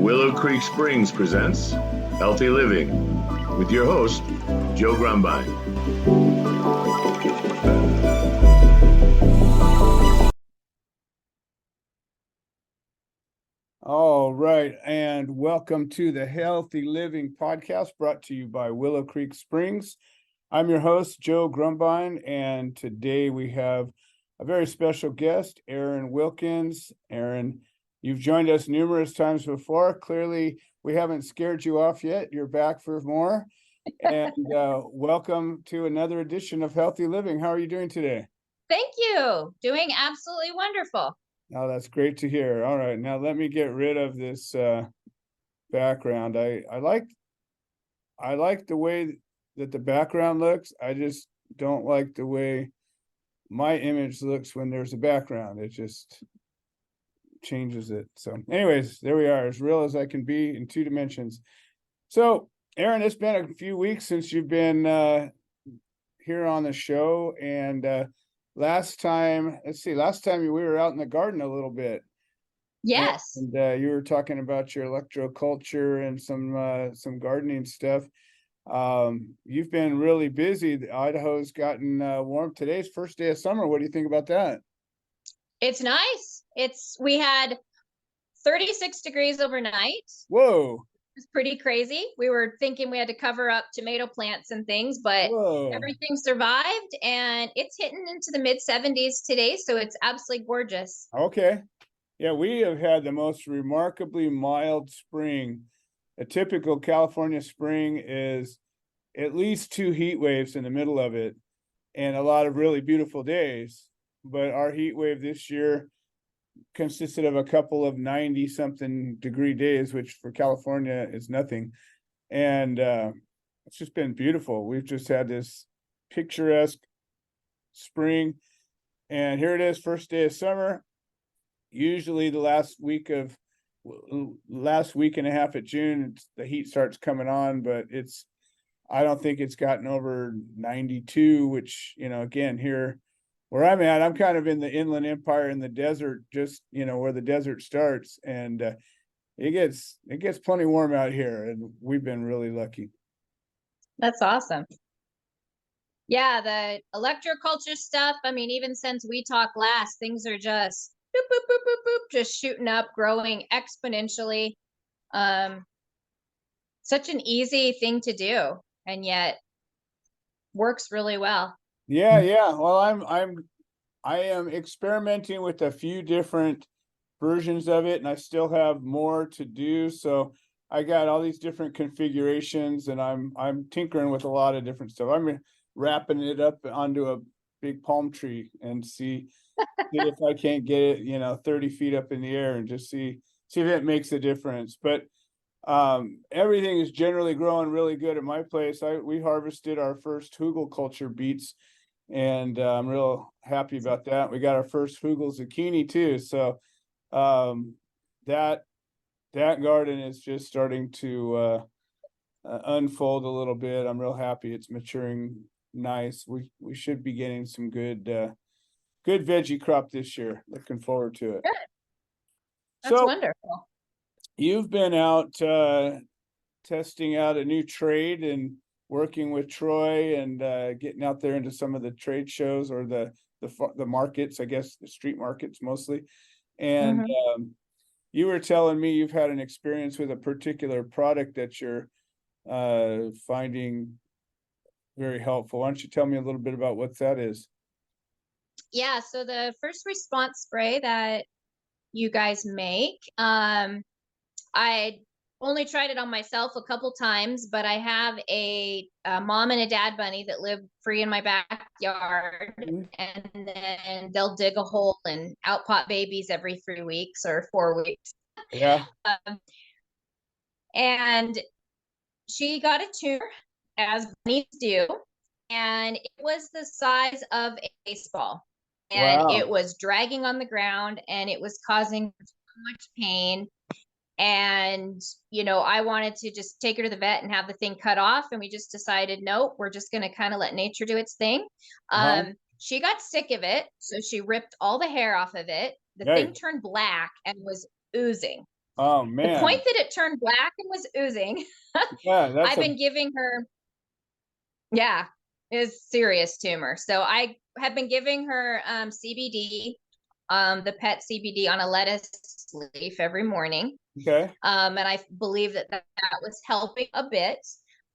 Willow Creek Springs presents Healthy Living with your host, Joe Grumbine. All right, and welcome to the Healthy Living podcast brought to you by Willow Creek Springs. I'm your host, Joe Grumbine, and today we have a very special guest, Erin Wilkins. Erin, you've joined us numerous times before. Clearly, we haven't scared you off yet. You're back for more. And welcome to another edition of Healthy Living. How are you doing today? Thank you. Doing absolutely wonderful. Oh, that's great to hear. All right, now let me get rid of this background. I like the way that the background looks. I just don't like the way my image looks when there's a background. It just changes it. So anyways, there we are, as real as I can be in 2 dimensions. So Erin, it's been a few weeks since you've been here on the show, and last time we were out in the garden a little bit. Yes. And you were talking about your electroculture and some gardening stuff. You've been really busy. Idaho's gotten warm. Today's first day of summer. What do you think about that? It's nice. We had 36 degrees overnight. Whoa. It was pretty crazy. We were thinking we had to cover up tomato plants and things, but everything survived, and it's hitting into the mid 70s today, so it's absolutely gorgeous. Okay. Yeah, we have had the most remarkably mild spring. A typical California spring is at least 2 heat waves in the middle of it and a lot of really beautiful days. But our heat wave this year consisted of a couple of 90-something degree days, which for California is nothing. And it's just been beautiful. We've just had this picturesque spring. And here it is, first day of summer. Usually the last week and a half of June, the heat starts coming on, but I don't think it's gotten over 92, which, again, here where I'm at, I'm kind of in the Inland Empire in the desert, just, where the desert starts. And it gets plenty warm out here, and we've been really lucky. That's awesome. Yeah, the electroculture stuff, even since we talked last, things are just boop, boop, boop, boop, boop, just shooting up, growing exponentially. Such an easy thing to do, and yet works really well. Yeah. Well, I am experimenting with a few different versions of it, and I still have more to do. So I got all these different configurations, and I'm tinkering with a lot of different stuff. I'm wrapping it up onto a big palm tree and see if I can't get it, 30 feet up in the air, and just see if it makes a difference. But everything is generally growing really good at my place. We harvested our first hugelkultur beets, and I'm real happy about that. We got our first hugel zucchini too. So that garden is just starting to unfold a little bit. I'm real happy. It's maturing nice. We should be getting some good veggie crop this year. Looking forward to it. Good. That's wonderful. You've been out testing out a new trade and working with Troy and getting out there into some of the trade shows, or the markets, I guess, the street markets mostly. And you were telling me you've had an experience with a particular product that you're finding very helpful. Why don't you tell me a little bit about what that is? Yeah, so the first response spray that you guys make, I only tried it on myself a couple times, but I have a mom and a dad bunny that live free in my backyard, and then they'll dig a hole and outpot babies every 3 weeks or 4 weeks. Yeah. And she got a tumor, as bunnies do, and it was the size of a baseball. And It was dragging on the ground, and it was causing so much pain. And, I wanted to just take her to the vet and have the thing cut off. And we just decided, nope, we're just going to kind of let nature do its thing. She got sick of it. So she ripped all the hair off of it. The thing turned black and was oozing. Oh The man. point that it turned black and was oozing, Yeah, I've been giving her, yeah, is serious tumor. So I have been giving her CBD, the pet CBD on a lettuce leaf every morning. okay. And I believe that was helping a bit.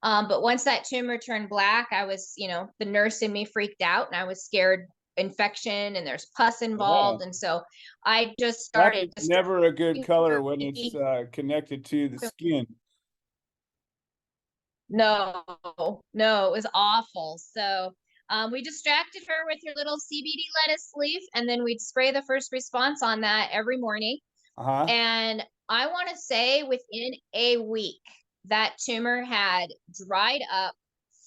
But once that tumor turned black, I was, the nurse in me freaked out and I was scared infection and there's pus Yeah. involved. And so I just Black started is never a good color when it's connected to the skin. No, no, it was awful. So we distracted her with her little CBD lettuce leaf, and then we'd spray the first response on that every morning. Uh-huh. And I want to say within a week, that tumor had dried up,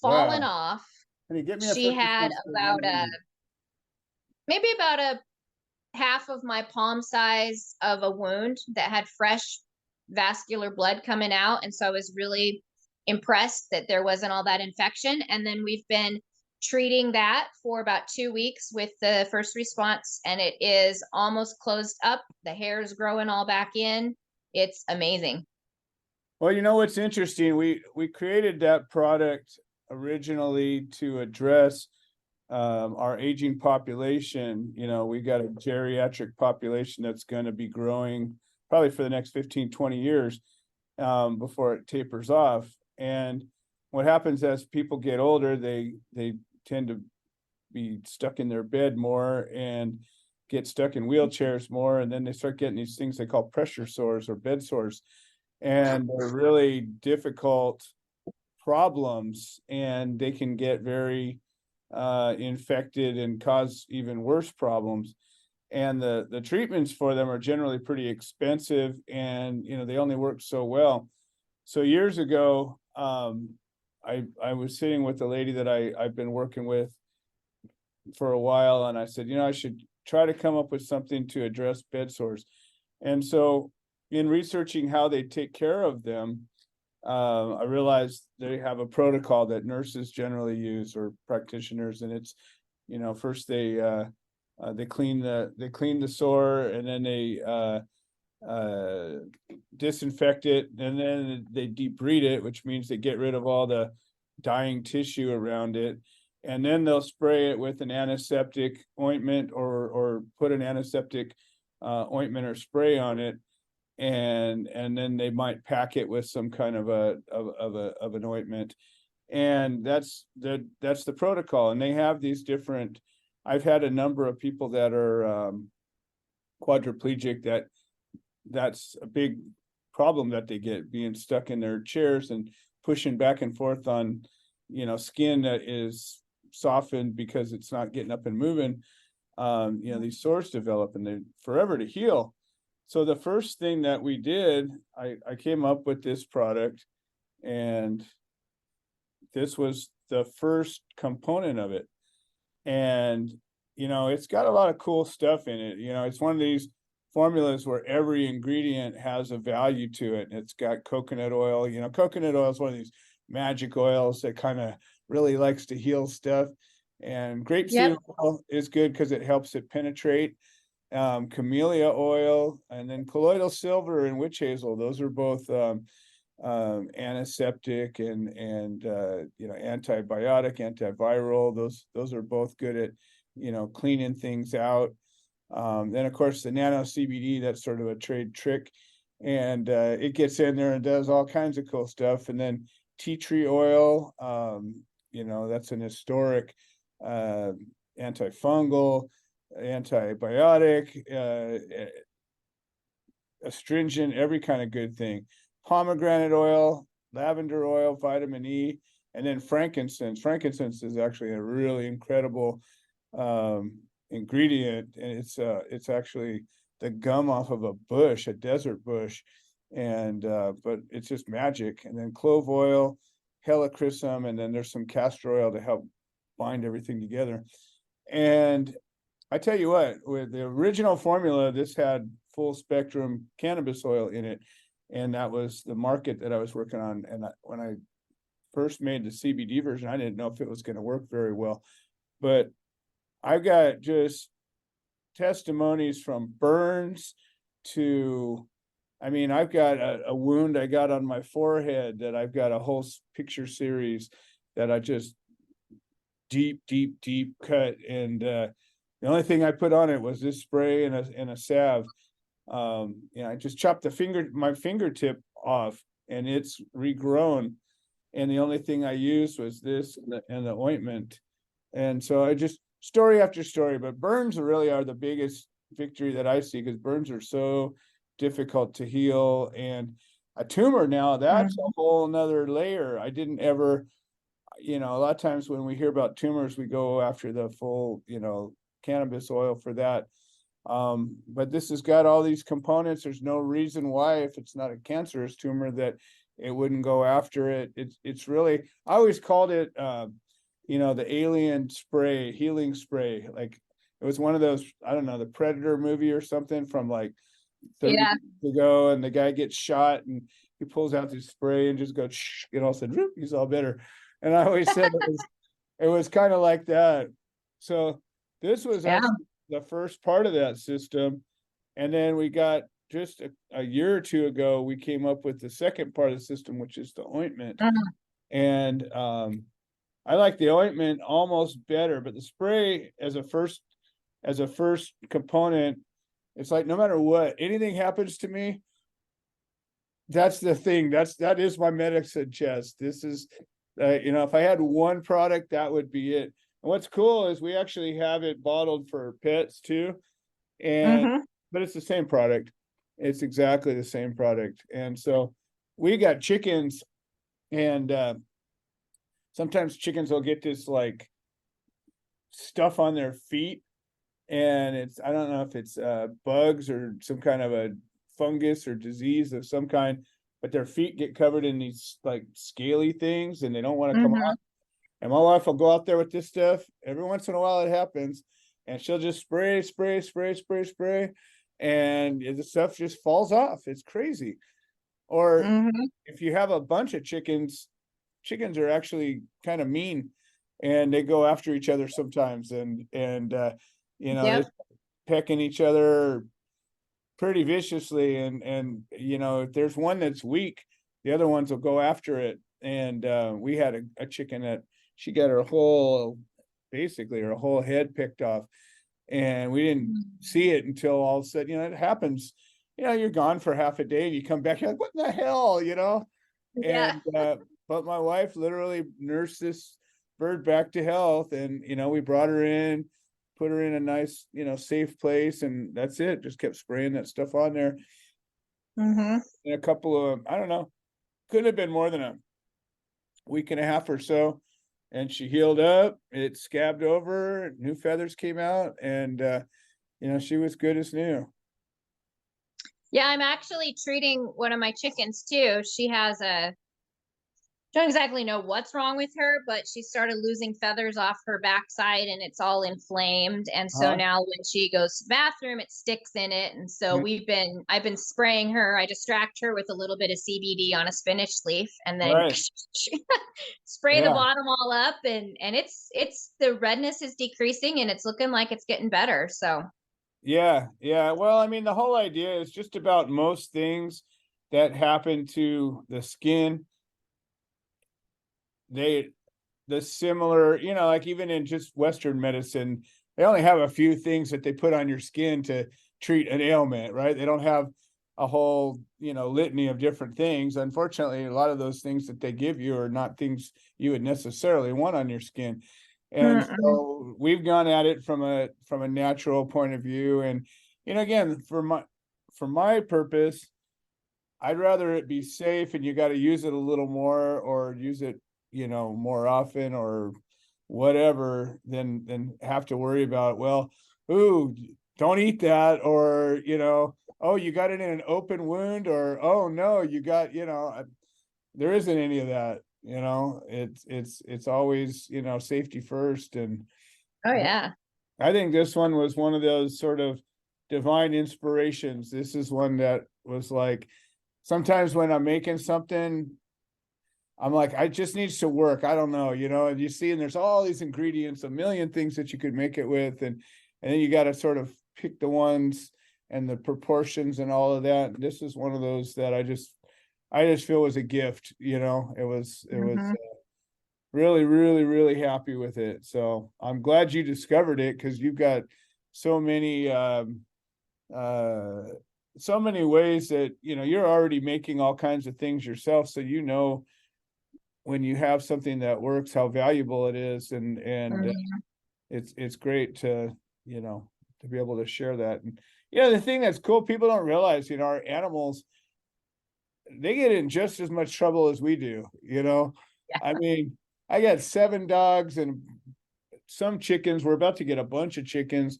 fallen Wow. off. Can you get me a She first had response for about 1 minute? maybe about a half of my palm size of a wound that had fresh vascular blood coming out. And so I was really impressed that there wasn't all that infection. And then we've been treating that for about 2 weeks with the first response, and it is almost closed up. The hair is growing all back in. It's amazing. Well, you know what's interesting? We created that product originally to address our aging population. We got a geriatric population that's going to be growing probably for the next 15, 20 years before it tapers off. And what happens as people get older, they tend to be stuck in their bed more and get stuck in wheelchairs more. And then they start getting these things they call pressure sores or bed sores. And they're really difficult problems, and they can get very infected and cause even worse problems. And the treatments for them are generally pretty expensive, and they only work so well. So years ago, I was sitting with a lady that I've been working with for a while, and I said, I should try to come up with something to address bed sores. And so in researching how they take care of them, I realized they have a protocol that nurses generally use, or practitioners, and it's, first they clean the sore, and then they disinfect it, and then they debride it, which means they get rid of all the dying tissue around it, and then they'll spray it with an antiseptic ointment, or put an antiseptic ointment or spray on it, and then they might pack it with some kind of an ointment, and that's the protocol. And they have these different. I've had a number of people that are quadriplegic that's a big problem that they get, being stuck in their chairs and pushing back and forth on skin that is softened because it's not getting up and moving. These sores develop and they're forever to heal. So the first thing that we did, I came up with this product, and this was the first component of it. And, it's got a lot of cool stuff in it. It's one of these formulas where every ingredient has a value to it. It's got coconut oil. Coconut oil is one of these magic oils that kind of really likes to heal stuff. And grapeseed oil is good because it helps it penetrate. Camellia oil, and then colloidal silver and witch hazel. Those are both antiseptic and antibiotic, antiviral. Those are both good at cleaning things out. Then of course the nano CBD, that's sort of a trade trick, and it gets in there and does all kinds of cool stuff. And then tea tree oil, that's an historic antifungal, antibiotic, astringent, every kind of good thing. Pomegranate oil, lavender oil, vitamin E, and then frankincense. Frankincense is actually a really incredible ingredient, and it's actually the gum off of a bush, a desert bush, and but it's just magic. And then clove oil, helichrysum, and then there's some castor oil to help bind everything together. And I tell you what, with the original formula, this had full spectrum cannabis oil in it, and that was the market that I was working on. And when I first made the CBD version, I didn't know if it was going to work very well, but I've got just testimonies from burns to I mean, I've got a wound I got on my forehead that I've got a whole picture series that I just deep cut. And the only thing I put on it was this spray and a salve. I just chopped my fingertip off, and it's regrown. And the only thing I used was this and the ointment. And so I just story after story, but burns really are the biggest victory that I see, because burns are so difficult to heal. And a tumor now, that's a whole nother layer. I didn't ever, a lot of times when we hear about tumors, we go after the full, cannabis oil for that. But this has got all these components. There's no reason why, if it's not a cancerous tumor, that it wouldn't go after it. It's really, I always called it, the alien spray, healing spray. Like it was one of those, I don't know, the Predator movie or something from like 30 years ago, and the guy gets shot and he pulls out this spray and just goes, and all of a sudden, he's all better. And I always said it was kind of like that. So this was actually the first part of that system. And then we got just a year or two ago, we came up with the second part of the system, which is the ointment. And I like the ointment almost better, but the spray as a first component, it's like no matter what, anything happens to me, that's the thing. That is my medicine chest. This is, if I had one product, that would be it. And what's cool is we actually have it bottled for pets too, but it's the same product. It's exactly the same product. And so we got chickens, and sometimes chickens will get this like stuff on their feet, and I don't know if it's bugs or some kind of a fungus or disease of some kind, but their feet get covered in these like scaly things, and they don't want to come off. And my wife will go out there with this stuff. Every once in a while it happens, and she'll just spray, and the stuff just falls off. It's crazy. Or if you have a bunch of chickens are actually kind of mean, and they go after each other sometimes, and they're pecking each other pretty viciously, and if there's one that's weak, the other ones will go after it. And we had a chicken that she got her whole head picked off, and we didn't see it until all of a sudden, it happens. You're gone for half a day and you come back, you're like, what in the hell, And but my wife literally nursed this bird back to health, and we brought her in, put her in a nice, safe place, and that's it. Just kept spraying that stuff on there. In a couple of, I don't know, could have been more than a week and a half or so, and she healed up. It scabbed over, new feathers came out, and she was good as new. Yeah, I'm actually treating one of my chickens too. She has don't exactly know what's wrong with her, but she started losing feathers off her backside, and it's all inflamed. And so now when she goes to the bathroom, it sticks in it. And so I've been spraying her. I distract her with a little bit of CBD on a spinach leaf, and then spray the bottom all up, and it's the redness is decreasing, and it's looking like it's getting better. So yeah. Well, I mean, the whole idea is just about most things that happen to the skin. The similar, like even in just Western medicine, they only have a few things that they put on your skin to treat an ailment, right? They don't have a whole, litany of different things. Unfortunately, a lot of those things that they give you are not things you would necessarily want on your skin. And so we've gone at it from a natural point of view. And, again, for my purpose, I'd rather it be safe, and you got to use it a little more, or use it, more often or whatever, than have to worry about, well, ooh, don't eat that, or, oh, you got it in an open wound, or, oh no, you got, there isn't any of that. It's always, safety first. And I think this one was one of those sort of divine inspirations. This is one that was like, sometimes when I'm making something, I'm like, I just needs to work. I don't know, and you see, and there's all these ingredients, a million things that you could make it with. And then you got to sort of pick the ones and the proportions and all of that. This is one of those that I just feel was a gift, you know. It was really, really, really happy with it. So I'm glad you discovered it, because you've got so many so many ways that, you know, you're already making all kinds of things yourself, so you know when you have something that works, how valuable it is, and it's great to, you know, to be able to share that. And the thing that's cool, people don't realize, you know, our animals, they get in just as much trouble as we do, you know. I mean, I got 7 dogs and some chickens. We're about to get a bunch of chickens,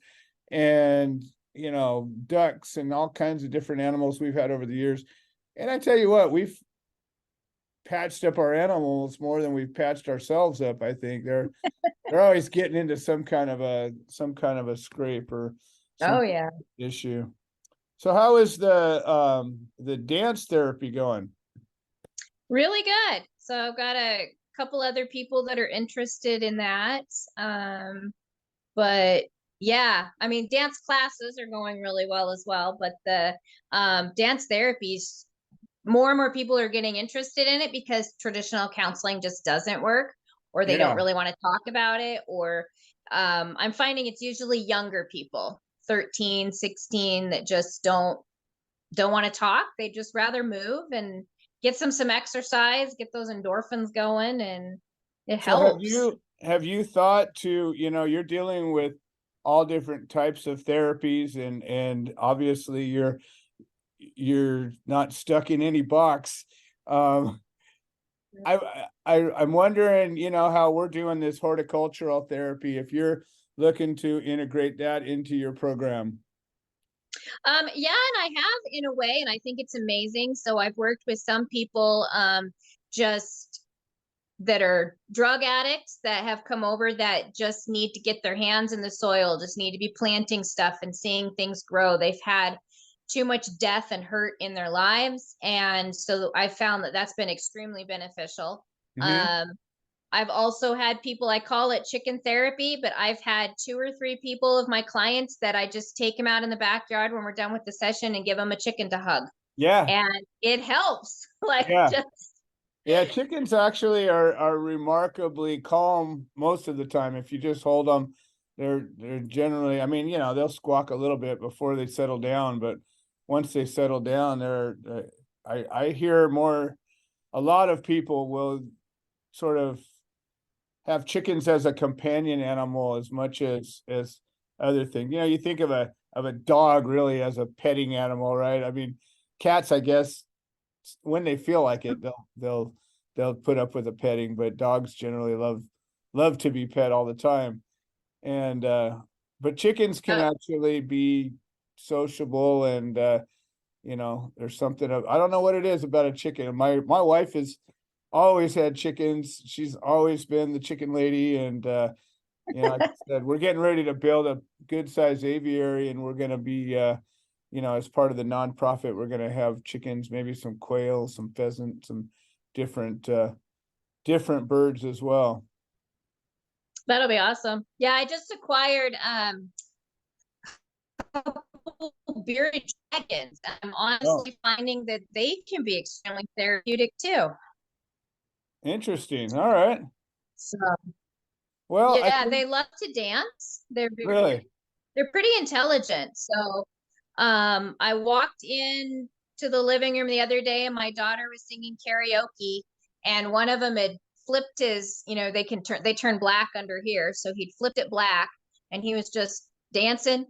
and, you know, ducks and all kinds of different animals we've had over the years. And I tell you what, we've patched up our animals more than we've patched ourselves up. I think they're always getting into some kind of a scrape or some issue. So how is the dance therapy going? Really good. So I've got a couple other people that are interested in that. But yeah, I mean, dance classes are going really well as well, but the dance therapies, more and more people are getting interested in it because traditional counseling just doesn't work, or they don't really want to talk about it, or I'm finding it's usually younger people, 13, 16, that just don't want to talk. They just rather move and get some exercise, get those endorphins going, and it helps. Have you thought to, you know, you're dealing with all different types of therapies, and obviously you're not stuck in any box. I'm wondering, you know, how we're doing this horticultural therapy, if you're looking to integrate that into your program. Yeah, and I have, in a way, and I think it's amazing. So I've worked with some people just that are drug addicts that have come over that just need to get their hands in the soil, just need to be planting stuff and seeing things grow. They've had too much death and hurt in their lives. And so I found that that's been extremely beneficial. I've also had people, I call it chicken therapy, but I've had 2 or 3 people of my clients that I just take them out in the backyard when we're done with the session and give them a chicken to hug. Yeah. And it helps. Like, chickens actually are remarkably calm most of the time. If you just hold them, they're generally, I mean, you know, they'll squawk a little bit before they settle down, but once they settle down, I hear a lot of people will sort of have chickens as a companion animal as much as other things. You know, you think of a dog really as a petting animal, right? I mean, cats, I guess, when they feel like it, they'll put up with a petting, but dogs generally love to be pet all the time. And but chickens can actually be sociable, and you know, there's something I don't know what it is about a chicken. My wife has always had chickens. She's always been the chicken lady, and you know, like I said, we're getting ready to build a good sized aviary, and we're going to be you know, as part of the nonprofit, we're going to have chickens, maybe some quail, some pheasant, some different birds as well. That'll be awesome. Yeah, I just acquired bearded dragons. I'm honestly finding that they can be extremely therapeutic too. Interesting. All right. So, well, yeah, they love to dance. They're pretty intelligent. So, I walked in to the living room the other day, and my daughter was singing karaoke, and one of them had flipped his, you know, they turn black under here, so he'd flipped it black, and he was just dancing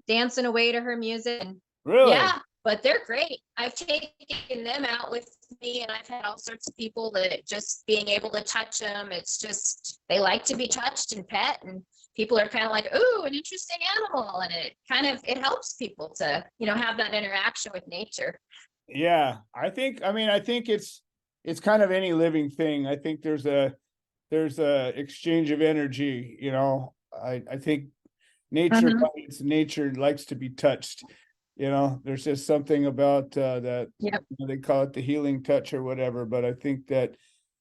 away to her music. And yeah, but they're great. I've taken them out with me, and I've had all sorts of people that just being able to touch them, it's just, they like to be touched and pet, and people are kind of like, ooh, an interesting animal. And it helps people to, you know, have that interaction with nature. Yeah, I think it's kind of any living thing. I think there's a exchange of energy, you know. I think nature nature likes to be touched. You know, there's just something about that. Yep. You know, they call it the healing touch or whatever, but I think that,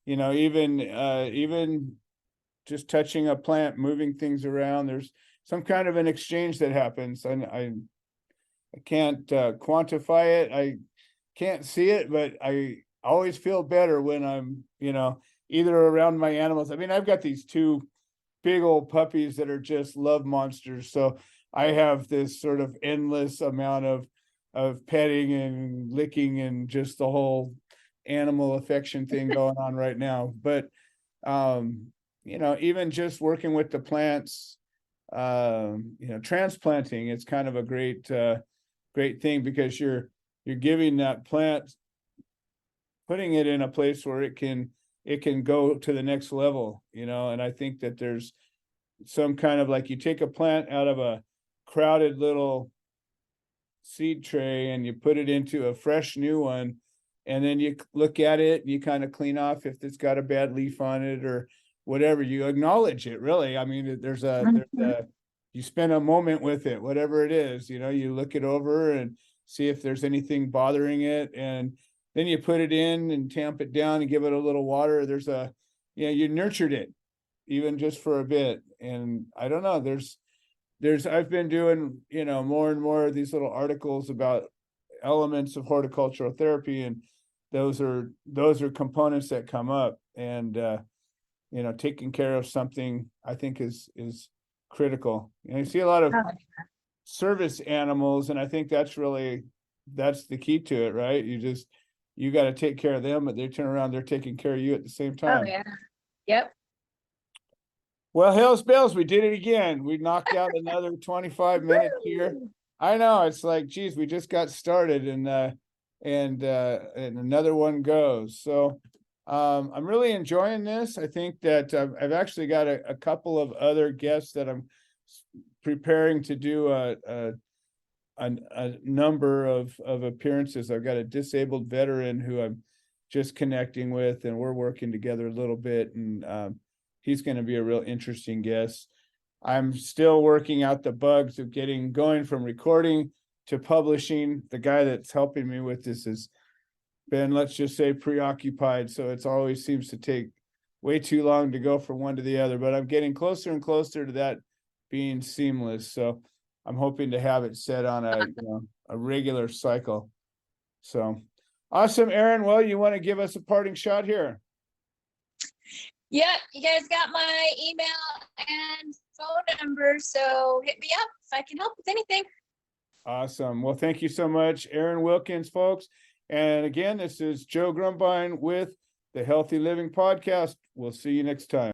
you know, even just touching a plant, moving things around, there's some kind of an exchange that happens. And can't quantify it. I can't see it, but I always feel better when I'm, either around my animals. I mean, I've got these two big old puppies that are just love monsters. So I have this sort of endless amount of petting and licking and just the whole animal affection thing going on right now. But even just working with the plants, transplanting, it's kind of a great thing, because you're giving that plant, putting it in a place where it can go to the next level, and I think that there's some kind of, like, you take a plant out of a crowded little seed tray and you put it into a fresh new one, and then you look at it and you kind of clean off if it's got a bad leaf on it or whatever. You acknowledge it, really. I mean, there's a you spend a moment with it, whatever it is, you look it over and see if there's anything bothering it, and then you put it in and tamp it down and give it a little water. There's you nurtured it even just for a bit. And I don't know, I've been doing, more and more of these little articles about elements of horticultural therapy, and those are components that come up, and taking care of something, I think, is critical. And you see a lot of service animals, and I think that's the key to it, right? You got to take care of them, but they turn around, they're taking care of you at the same time. Oh, yeah. Yep. Well, Hells Bells, we did it again. We knocked out another 25 minutes here. I know, it's like, geez, we just got started, and another one goes. So I'm really enjoying this. I think that I've actually got a couple of other guests that I'm preparing to do a number of appearances. I've got a disabled veteran who I'm just connecting with, and we're working together a little bit, and he's going to be a real interesting guest. I'm still working out the bugs of going from recording to publishing. The guy that's helping me with this has been, let's just say, preoccupied, so it's always seems to take way too long to go from one to the other, but I'm getting closer and closer to that being seamless. So I'm hoping to have it set on a regular cycle. So awesome, Erin. Well, you want to give us a parting shot here? Yeah, you guys got my email and phone number, so hit me up if I can help with anything. Awesome. Well, thank you so much, Erin Wilkins, folks. And again, this is Joe Grumbine with the Healthy Living Podcast. We'll see you next time.